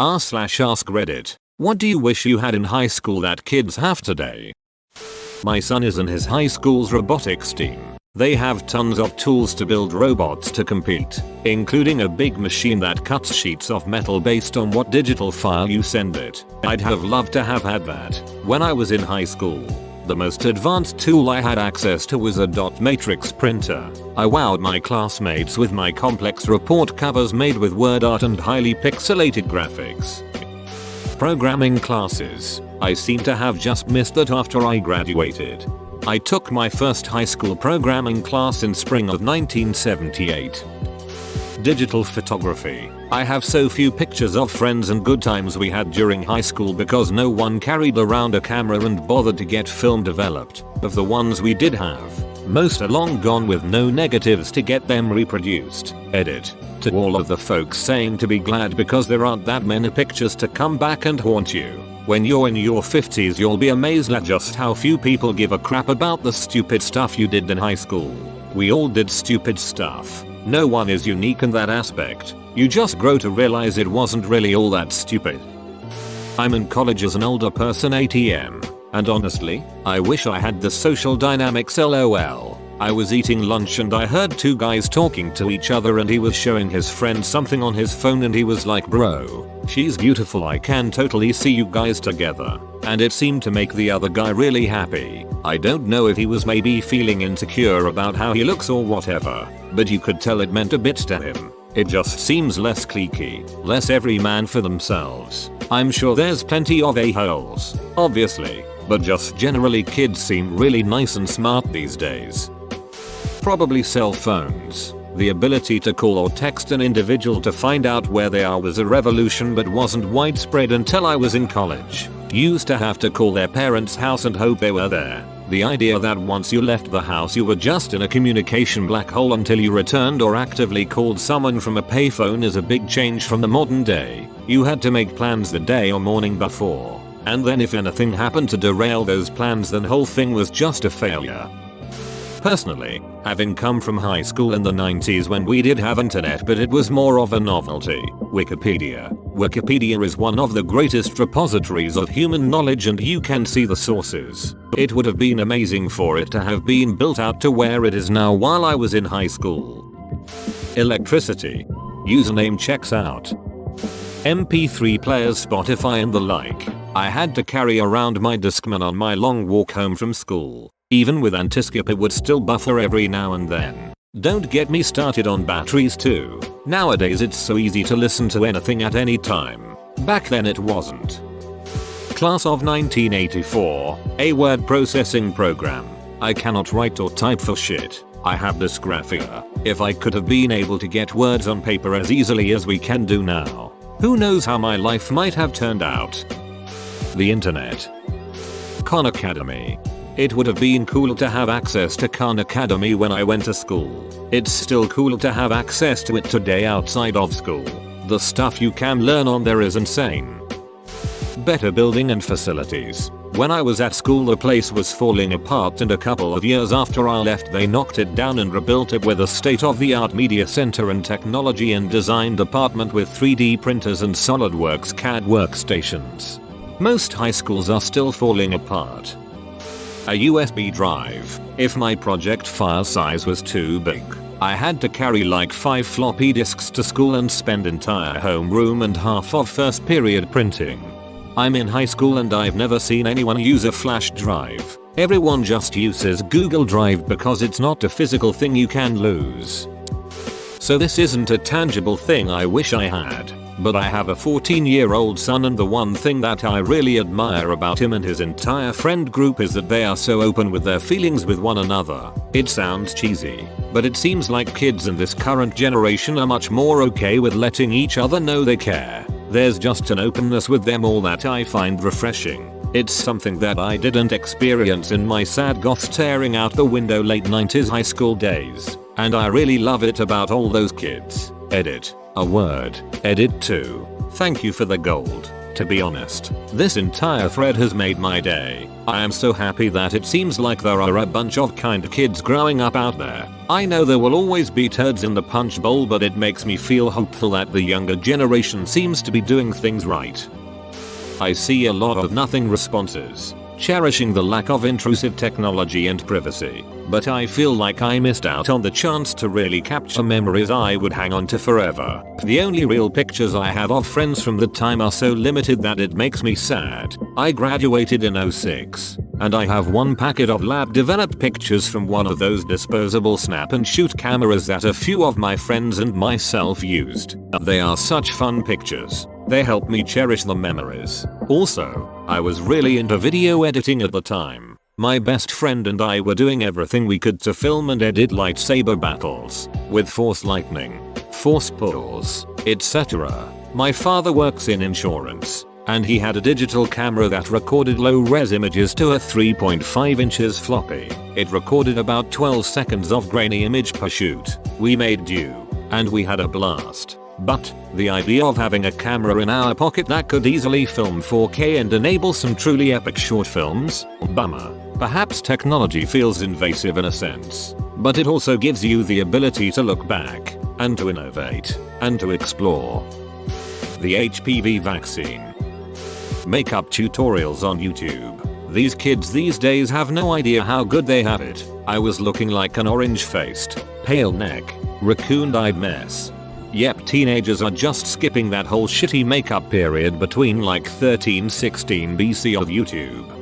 r/AskReddit. What do you wish you had in high school that kids have today? My son is in his high school's robotics team. They have tons of tools to build robots to compete, including a big machine that cuts sheets of metal based on what digital file you send it. I'd have loved to have had that when I was in high school. The most advanced tool I had access to was a dot matrix printer. I wowed my classmates with my complex report covers made with word art and highly pixelated graphics. Programming classes. I seem to have just missed that after I graduated. I took my first high school programming class in spring of 1978. Digital photography. I have so few pictures of friends and good times we had during high school because no one carried around a camera and bothered to get film developed. Of the ones we did have, most are long gone with no negatives to get them reproduced. Edit. To all of the folks saying to be glad because there aren't that many pictures to come back and haunt you. When you're in your 50s you'll be amazed at just how few people give a crap about the stupid stuff you did in high school. We all did stupid stuff. No one is unique in that aspect. You just grow to realize it wasn't really all that stupid. I'm in college as an older person ATM. And honestly, I wish I had the social dynamics LOL. I was eating lunch and I heard two guys talking to each other and he was showing his friend something on his phone and he was like, bro, she's beautiful, I can totally see you guys together. And it seemed to make the other guy really happy. I don't know if he was maybe feeling insecure about how he looks or whatever, but you could tell it meant a bit to him. It just seems less cliquey, less every man for themselves. I'm sure there's plenty of a-holes, obviously, but just generally kids seem really nice and smart these days. Probably cell phones. The ability to call or text an individual to find out where they are was a revolution but wasn't widespread until I was in college. Used to have to call their parents' house and hope they were there. The idea that once you left the house you were just in a communication black hole until you returned or actively called someone from a payphone is a big change from the modern day. You had to make plans the day or morning before. And then if anything happened to derail those plans then whole thing was just a failure. Personally, having come from high school in the 90s when we did have internet but it was more of a novelty. Wikipedia. Wikipedia is one of the greatest repositories of human knowledge and you can see the sources. It would have been amazing for it to have been built out to where it is now while I was in high school. Electricity. Username checks out. MP3 players, Spotify and the like. I had to carry around my Discman on my long walk home from school. Even with anti-skip it would still buffer every now and then. Don't get me started on batteries too. Nowadays it's so easy to listen to anything at any time. Back then it wasn't. Class of 1984, a word processing program. I cannot write or type for shit. I have dysgraphia. If I could have been able to get words on paper as easily as we can do now, who knows how my life might have turned out. The internet. Khan Academy. It would have been cool to have access to Khan Academy when I went to school. It's still cool to have access to it today outside of school. The stuff you can learn on there is insane. Better building and facilities. When I was at school the place was falling apart and a couple of years after I left they knocked it down and rebuilt it with a state-of-the-art media center and technology and design department with 3D printers and SolidWorks CAD workstations. Most high schools are still falling apart. A USB drive. If my project file size was too big, I had to carry like 5 floppy disks to school and spend entire homeroom and half of first period printing. I'm in high school and I've never seen anyone use a flash drive. Everyone just uses Google Drive because it's not a physical thing you can lose. So this isn't a tangible thing I wish I had. But I have a 14-year-old son and the one thing that I really admire about him and his entire friend group is that they are so open with their feelings with one another. It sounds cheesy, but it seems like kids in this current generation are much more okay with letting each other know they care. There's just an openness with them all that I find refreshing. It's something that I didn't experience in my sad goth staring out the window late 90s high school days. And I really love it about all those kids. Edit. A word. Edit 2. Thank you for the gold. To be honest, this entire thread has made my day. I am so happy that it seems like there are a bunch of kind kids growing up out there. I know there will always be turds in the punch bowl, but it makes me feel hopeful that the younger generation seems to be doing things right. I see a lot of nothing responses, cherishing the lack of intrusive technology and privacy, but I feel like I missed out on the chance to really capture memories I would hang on to forever. The only real pictures I have of friends from the time are so limited that it makes me sad. I graduated in 06, and I have one packet of lab developed pictures from one of those disposable snap and shoot cameras that a few of my friends and myself used. They are such fun pictures. They help me cherish the memories. Also, I was really into video editing at the time. My best friend and I were doing everything we could to film and edit lightsaber battles with force lightning, force pulls, etc. My father works in insurance, and he had a digital camera that recorded low-res images to a 3.5 inches floppy. It recorded about 12 seconds of grainy image per shoot. We made do, and we had a blast. But the idea of having a camera in our pocket that could easily film 4K and enable some truly epic short films? Bummer. Perhaps technology feels invasive in a sense, but it also gives you the ability to look back, and to innovate, and to explore. The HPV vaccine. Makeup tutorials on YouTube. These kids these days have no idea how good they have it. I was looking like an orange-faced, pale neck, raccoon-eyed mess. Yep, teenagers are just skipping that whole shitty makeup period between like 13-16 BC of YouTube.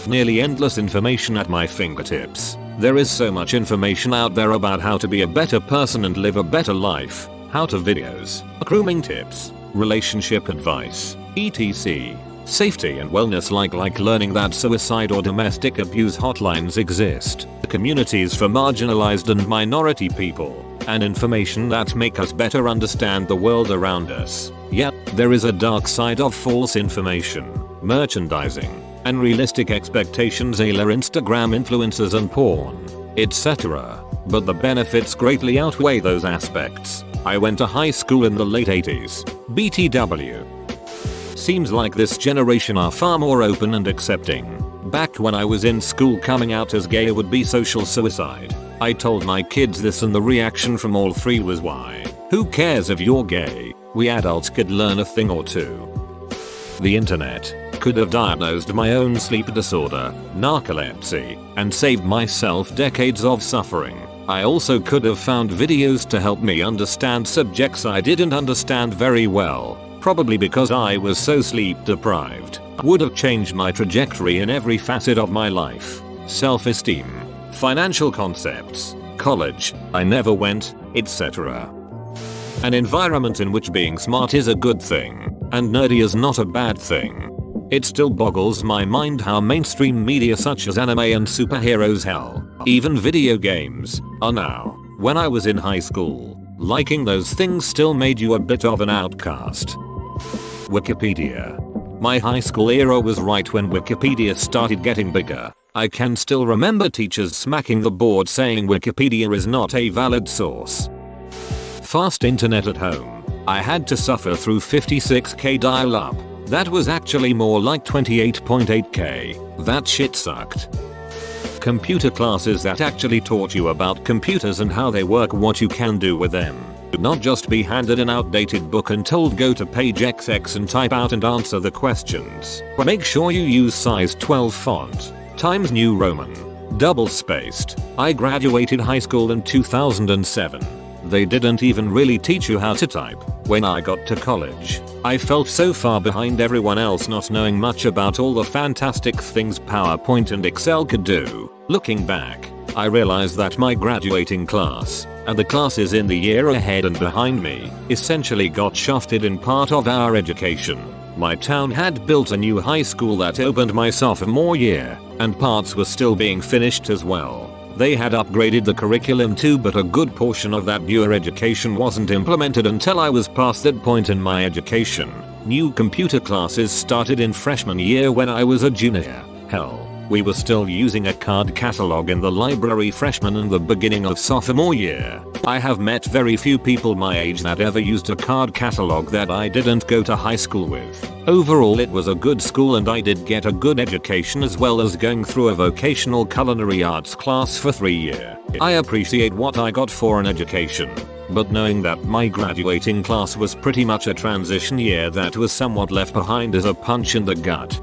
Nearly endless information at my fingertips. There is so much information out there about how to be a better person and live a better life. How-to videos, grooming tips, relationship advice, etc. Safety and wellness like learning that suicide or domestic abuse hotlines exist. Communities for marginalized and minority people. And information that make us better understand the world around us. Yep, there is a dark side of false information, merchandising, unrealistic expectations a la Instagram influencers and porn, etc. But the benefits greatly outweigh those aspects. I went to high school in the late 80s. BTW. Seems like this generation are far more open and accepting. Back when I was in school, coming out as gay would be social suicide. I told my kids this and the reaction from all three was, why? Who cares if you're gay? We adults could learn a thing or two. The internet could have diagnosed my own sleep disorder, narcolepsy, and saved myself decades of suffering. I also could have found videos to help me understand subjects I didn't understand very well, probably because I was so sleep deprived. Would have changed my trajectory in every facet of my life. Self-esteem, financial concepts, college, I never went, etc. An environment in which being smart is a good thing, and nerdy is not a bad thing. It still boggles my mind how mainstream media such as anime and superheroes, hell, even video games, are now. When I was in high school, liking those things still made you a bit of an outcast. Wikipedia. My high school era was right when Wikipedia started getting bigger. I can still remember teachers smacking the board saying Wikipedia is not a valid source. Fast internet at home. I had to suffer through 56k dial-up. That was actually more like 28.8k. That shit sucked. Computer classes that actually taught you about computers and how they work, what you can do with them. Not just be handed an outdated book and told go to page XX and type out and answer the questions. Make sure you use size 12 font, Times New Roman, double spaced. I graduated high school in 2007. They didn't even really teach you how to type. When I got to college, I felt so far behind everyone else, not knowing much about all the fantastic things PowerPoint and Excel could do. Looking back, I realized that my graduating class, and the classes in the year ahead and behind me, essentially got shafted in part of our education. My town had built a new high school that opened my sophomore year, and parts were still being finished as well. They had upgraded the curriculum too, but a good portion of that newer education wasn't implemented until I was past that point in my education. New computer classes started in freshman year when I was a junior. Hell, we were still using a card catalog in the library freshman and the beginning of sophomore year. I have met very few people my age that ever used a card catalog that I didn't go to high school with. Overall, it was a good school and I did get a good education, as well as going through a vocational culinary arts class for 3 years. I appreciate what I got for an education, but knowing that my graduating class was pretty much a transition year that was somewhat left behind is a punch in the gut.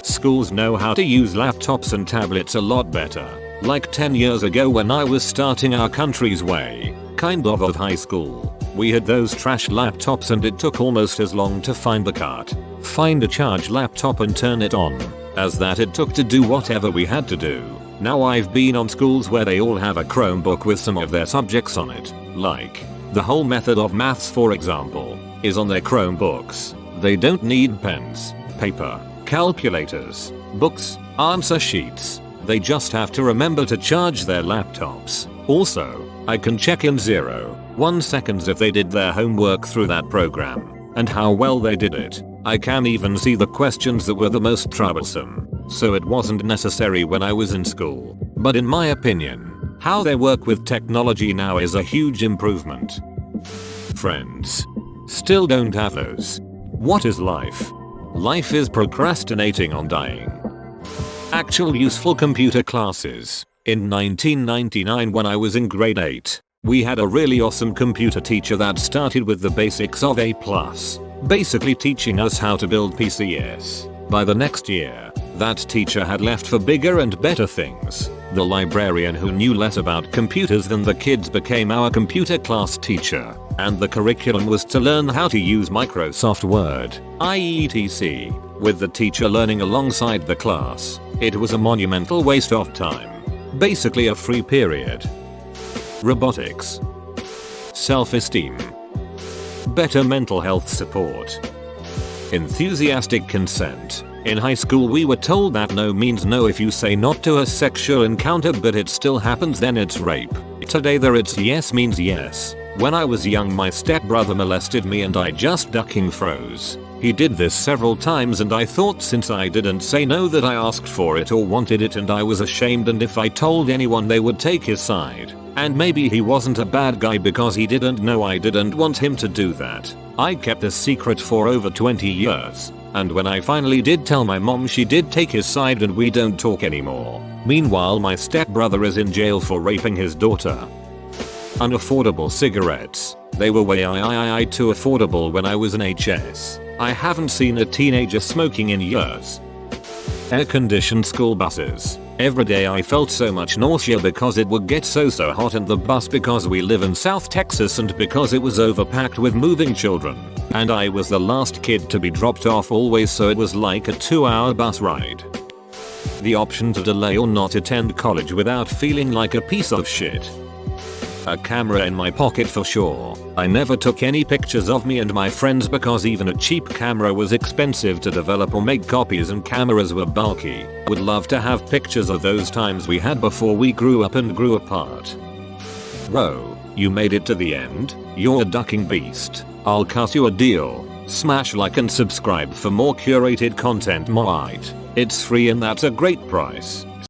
Schools know how to use laptops and tablets a lot better. Like 10 years ago when I was starting our country's way, kind of high school, we had those trash laptops and it took almost as long to find the cart, find a charged laptop and turn it on, as that it took to do whatever we had to do. Now I've been on schools where they all have a Chromebook with some of their subjects on it, like the whole method of maths for example, is on their Chromebooks. They don't need pens, paper, calculators, books, answer sheets. They just have to remember to charge their laptops. Also, I can check in 0.1 seconds if they did their homework through that program, and how well they did it. I can even see the questions that were the most troublesome, so it wasn't necessary when I was in school. But in my opinion, how they work with technology now is a huge improvement. Friends. Still don't have those. What is life? Life is procrastinating on dying. Actual useful computer classes. In 1999 when I was in grade 8, we had a really awesome computer teacher that started with the basics of A+, basically teaching us how to build PCs. By the next year, that teacher had left for bigger and better things. The librarian who knew less about computers than the kids became our computer class teacher, and the curriculum was to learn how to use Microsoft Word, etc., with the teacher learning alongside the class. It was a monumental waste of time. Basically a free period. Robotics. Self-esteem. Better mental health support. Enthusiastic consent. In high school we were told that no means no. If you say not to a sexual encounter but it still happens, then it's rape. Today it's yes means yes. When I was young my stepbrother molested me and I just ducking froze. He did this several times and I thought since I didn't say no that I asked for it or wanted it, and I was ashamed, and if I told anyone they would take his side. And maybe he wasn't a bad guy because he didn't know I didn't want him to do that. I kept this secret for over 20 years. And when I finally did tell my mom, she did take his side and we don't talk anymore. Meanwhile my stepbrother is in jail for raping his daughter. Unaffordable cigarettes. They were way too affordable when I was in HS. I haven't seen a teenager smoking in years. Air-conditioned school buses. Every day I felt so much nausea because it would get so hot in the bus because we live in South Texas and because it was overpacked with moving children. And I was the last kid to be dropped off always, so it was like a 2-hour bus ride. The option to delay or not attend college without feeling like a piece of shit. A camera in my pocket for sure. I never took any pictures of me and my friends because even a cheap camera was expensive to develop or make copies, and cameras were bulky. Would love to have pictures of those times we had before we grew up and grew apart. Bro, you made it to the end? You're a ducking beast. I'll cut you a deal. Smash like and subscribe for more curated content. It's free and that's a great price.